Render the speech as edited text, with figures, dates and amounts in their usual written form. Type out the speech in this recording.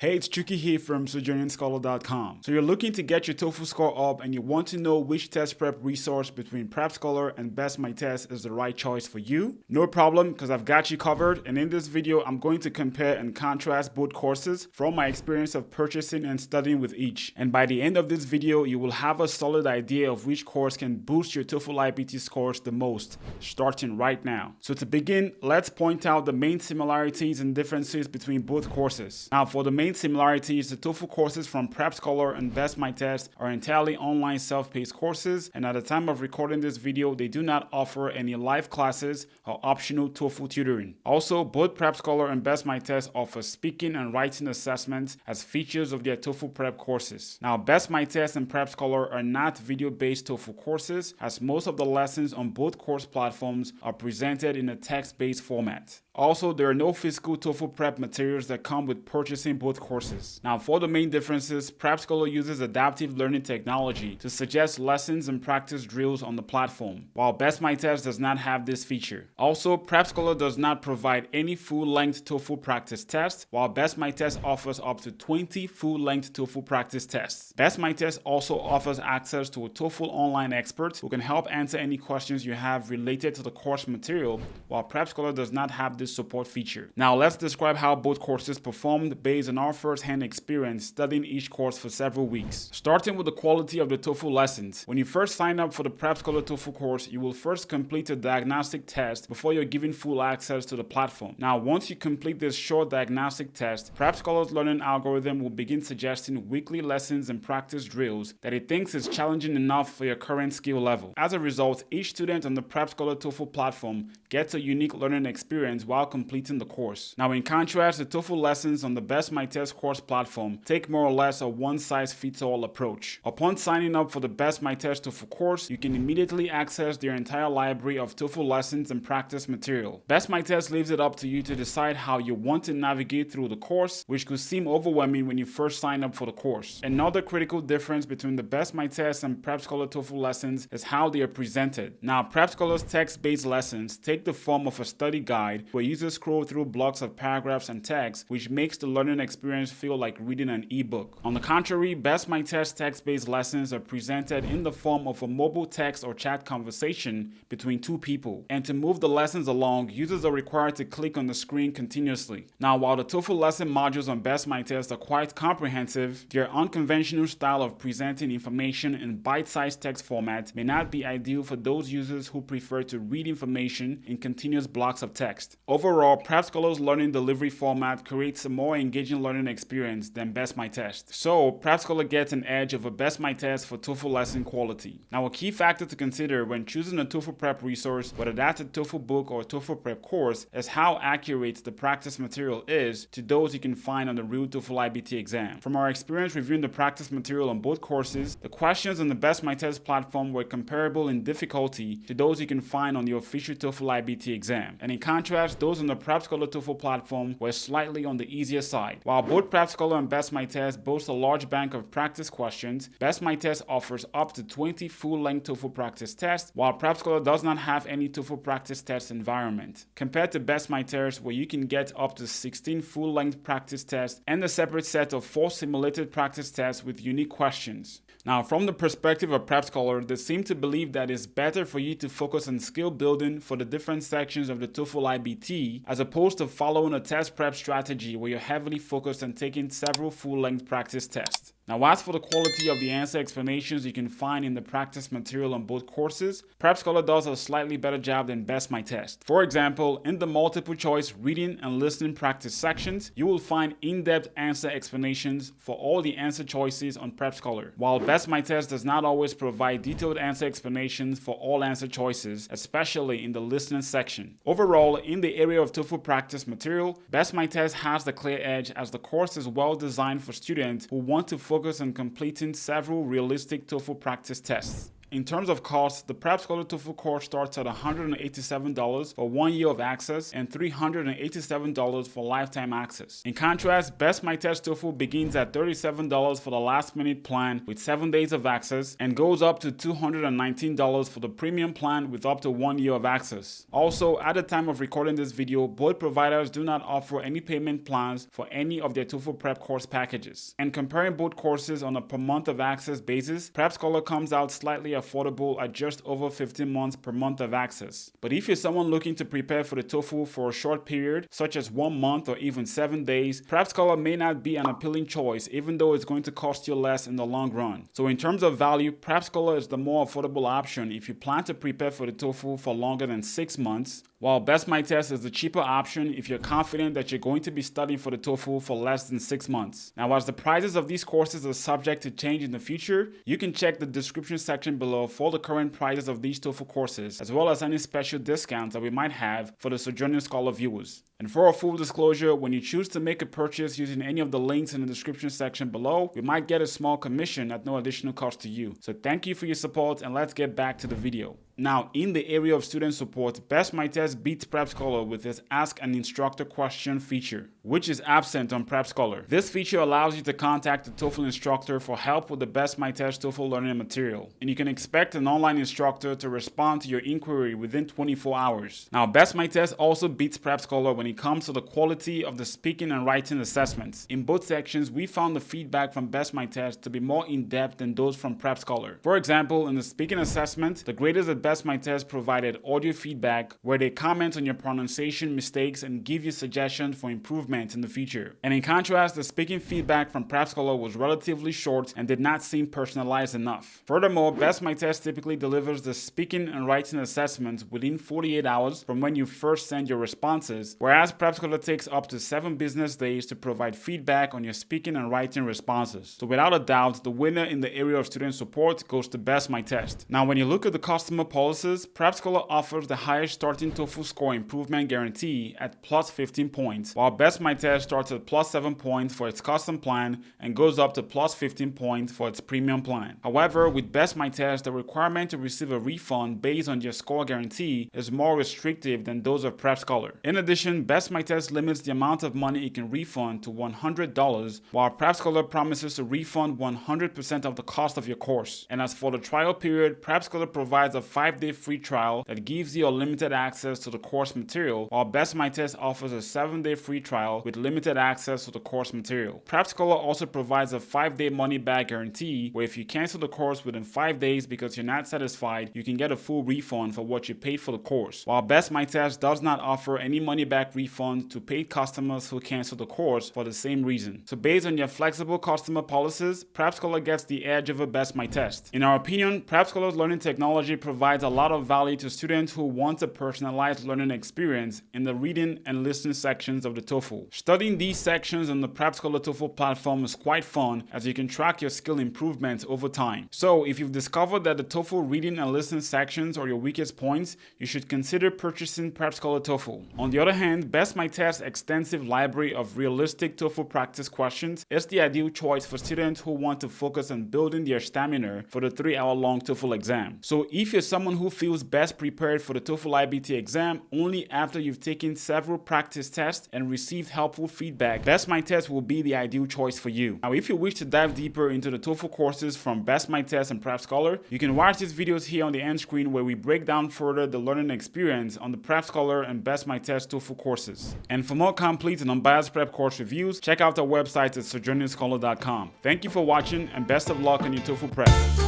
Hey, it's Chucky here from SojourningScholar.com. So you're looking to get your TOEFL score up and you want to know which test prep resource between Prepscholar and BestMyTest is the right choice for you? No problem, because I've got you covered, and in this video I'm going to compare and contrast both courses from my experience of purchasing and studying with each. And by the end of this video, you will have a solid idea of which course can boost your TOEFL IBT scores the most, starting right now. So to begin, let's point out the main similarities and differences between both courses. Now for the main similarities, the TOEFL courses from Prepscholar and BestMyTest are entirely online self-paced courses, and at the time of recording this video, they do not offer any live classes or optional TOEFL tutoring. Also, both Prepscholar and BestMyTest offer speaking and writing assessments as features of their TOEFL prep courses. Now, BestMyTest and Prepscholar are not video-based TOEFL courses, as most of the lessons on both course platforms are presented in a text-based format. Also, there are no physical TOEFL prep materials that come with purchasing both courses. Now, for the main differences, Prepscholar uses adaptive learning technology to suggest lessons and practice drills on the platform, while BestMyTest does not have this feature. Also, Prepscholar does not provide any full-length TOEFL practice tests, while BestMyTest offers up to 20 full-length TOEFL practice tests. BestMyTest also offers access to a TOEFL online expert who can help answer any questions you have related to the course material, while Prepscholar does not have this support feature. Now let's describe how both courses performed based on our first-hand experience studying each course for several weeks. Starting with the quality of the TOEFL lessons. When you first sign up for the Prepscholar TOEFL course, you will first complete a diagnostic test before you're given full access to the platform. Now once you complete this short diagnostic test, Prepscholar's learning algorithm will begin suggesting weekly lessons and practice drills that it thinks is challenging enough for your current skill level. As a result, each student on the Prepscholar TOEFL platform gets a unique learning experience while completing the course. Now in contrast, the TOEFL lessons on the BestMyTest course platform take more or less a one-size-fits-all approach. Upon signing up for the BestMyTest TOEFL course, you can immediately access their entire library of TOEFL lessons and practice material. BestMyTest leaves it up to you to decide how you want to navigate through the course, which could seem overwhelming when you first sign up for the course. Another critical difference between the BestMyTest and Prepscholar TOEFL lessons is how they are presented. Now, Prepscholar's text-based lessons take the form of a study guide where users scroll through blocks of paragraphs and text, which makes the learning experience feel like reading an ebook. On the contrary, BestMyTest text-based lessons are presented in the form of a mobile text or chat conversation between two people. And to move the lessons along, users are required to click on the screen continuously. Now, while the TOEFL lesson modules on BestMyTest are quite comprehensive, their unconventional style of presenting information in bite-sized text format may not be ideal for those users who prefer to read information in continuous blocks of text. Overall, Prepscholar's learning delivery format creates a more engaging learning experience than BestMyTest. So, Prepscholar gets an edge over BestMyTest for TOEFL lesson quality. Now, a key factor to consider when choosing a TOEFL prep resource, whether that's a TOEFL book or a TOEFL prep course, is how accurate the practice material is to those you can find on the real TOEFL IBT exam. From our experience reviewing the practice material on both courses, the questions on the BestMyTest platform were comparable in difficulty to those you can find on the official TOEFL IBT exam. And in contrast, those on the Prepscholar TOEFL platform were slightly on the easier side. While both Prepscholar and BestMyTest boast a large bank of practice questions, BestMyTest offers up to 20 full-length TOEFL practice tests, while Prepscholar does not have any TOEFL practice test environment. Compared to BestMyTest, where you can get up to 16 full-length practice tests and a separate set of 4 simulated practice tests with unique questions. Now, from the perspective of Prepscholar, they seem to believe that it's better for you to focus on skill building for the different sections of the TOEFL IBT, as opposed to following a test prep strategy where you're heavily focused on taking several full-length practice tests. Now, as for the quality of the answer explanations you can find in the practice material on both courses, Prepscholar does a slightly better job than BestMyTest. For example, in the multiple choice reading and listening practice sections, you will find in-depth answer explanations for all the answer choices on Prepscholar, while BestMyTest does not always provide detailed answer explanations for all answer choices, especially in the listening section. Overall, in the area of TOEFL practice material, BestMyTest has the clear edge as the course is well designed for students who want to focus on completing several realistic TOEFL practice tests. In terms of cost, the Prepscholar TOEFL course starts at $187 for 1 year of access and $387 for lifetime access. In contrast, BestMyTest TOEFL begins at $37 for the last-minute plan with 7 days of access and goes up to $219 for the premium plan with up to 1 year of access. Also, at the time of recording this video, both providers do not offer any payment plans for any of their TOEFL prep course packages. And comparing both courses on a per month of access basis, Prepscholar comes out slightly affordable at just over 15 months per month of access. But if you're someone looking to prepare for the TOEFL for a short period, such as 1 month or even 7 days, Prepscholar may not be an appealing choice, even though it's going to cost you less in the long run. So in terms of value, Prepscholar is the more affordable option if you plan to prepare for the TOEFL for longer than 6 months, while BestMyTest is the cheaper option if you're confident that you're going to be studying for the TOEFL for less than 6 months. Now, as the prices of these courses are subject to change in the future, you can check the description section below for the current prices of these TOEFL courses, as well as any special discounts that we might have for the Sojourning Scholar viewers. And for a full disclosure, when you choose to make a purchase using any of the links in the description section below, we might get a small commission at no additional cost to you. So thank you for your support, and let's get back to the video. Now, in the area of student support, BestMyTest beats Prepscholar with its Ask an Instructor question feature, which is absent on Prepscholar. This feature allows you to contact the TOEFL instructor for help with the BestMyTest TOEFL learning material, and you can expect an online instructor to respond to your inquiry within 24 hours. Now, BestMyTest also beats Prepscholar when it comes to the quality of the speaking and writing assessments. In both sections, we found the feedback from BestMyTest to be more in-depth than those from Prepscholar. For example, in the speaking assessment, the graders at BestMyTest provided audio feedback where they comment on your pronunciation mistakes and give you suggestions for improvement in the future. And in contrast, the speaking feedback from Prepscholar was relatively short and did not seem personalized enough. Furthermore, BestMyTest typically delivers the speaking and writing assessments within 48 hours from when you first send your responses, whereas Prepscholar takes up to 7 business days to provide feedback on your speaking and writing responses. So without a doubt, the winner in the area of student support goes to BestMyTest. Now, when you look at the customer policies, Prepscholar offers the highest starting TOEFL score improvement guarantee at plus 15 points, while BestMyTest starts at plus 7 points for its custom plan and goes up to plus 15 points for its premium plan. However, with BestMyTest, the requirement to receive a refund based on your score guarantee is more restrictive than those of Prepscholar. In addition, BestMyTest limits the amount of money it can refund to $100, while Prepscholar promises to refund 100% of the cost of your course. And as for the trial period, Prepscholar provides a 5-day free trial that gives you unlimited access to the course material, while BestMyTest offers a 7-day free trial with limited access to the course material. Prepscholar also provides a 5-day money-back guarantee, where if you cancel the course within 5 days because you're not satisfied, you can get a full refund for what you paid for the course, while BestMyTest does not offer any money-back refund to paid customers who cancel the course for the same reason. So based on your flexible customer policies, Prepscholar gets the edge over BestMyTest. In our opinion, Prepscholar's learning technology provides a lot of value to students who want a personalized learning experience in the reading and listening sections of the TOEFL. Studying these sections on the Prepscholar TOEFL platform is quite fun, as you can track your skill improvements over time. So if you've discovered that the TOEFL reading and listening sections are your weakest points, you should consider purchasing Prepscholar TOEFL. On the other hand, BestMyTest's extensive library of realistic TOEFL practice questions is the ideal choice for students who want to focus on building their stamina for the 3-hour-long TOEFL exam. So if you're someone who feels best prepared for the TOEFL IBT exam only after you've taken several practice tests and received helpful feedback, BestMyTest will be the ideal choice for you. Now, if you wish to dive deeper into the TOEFL courses from BestMyTest and Prepscholar, you can watch these videos here on the end screen where we break down further the learning experience on the Prepscholar and BestMyTest TOEFL courses. And for more complete and unbiased prep course reviews, check out our website at SojourningScholar.com. Thank you for watching, and best of luck on your TOEFL prep.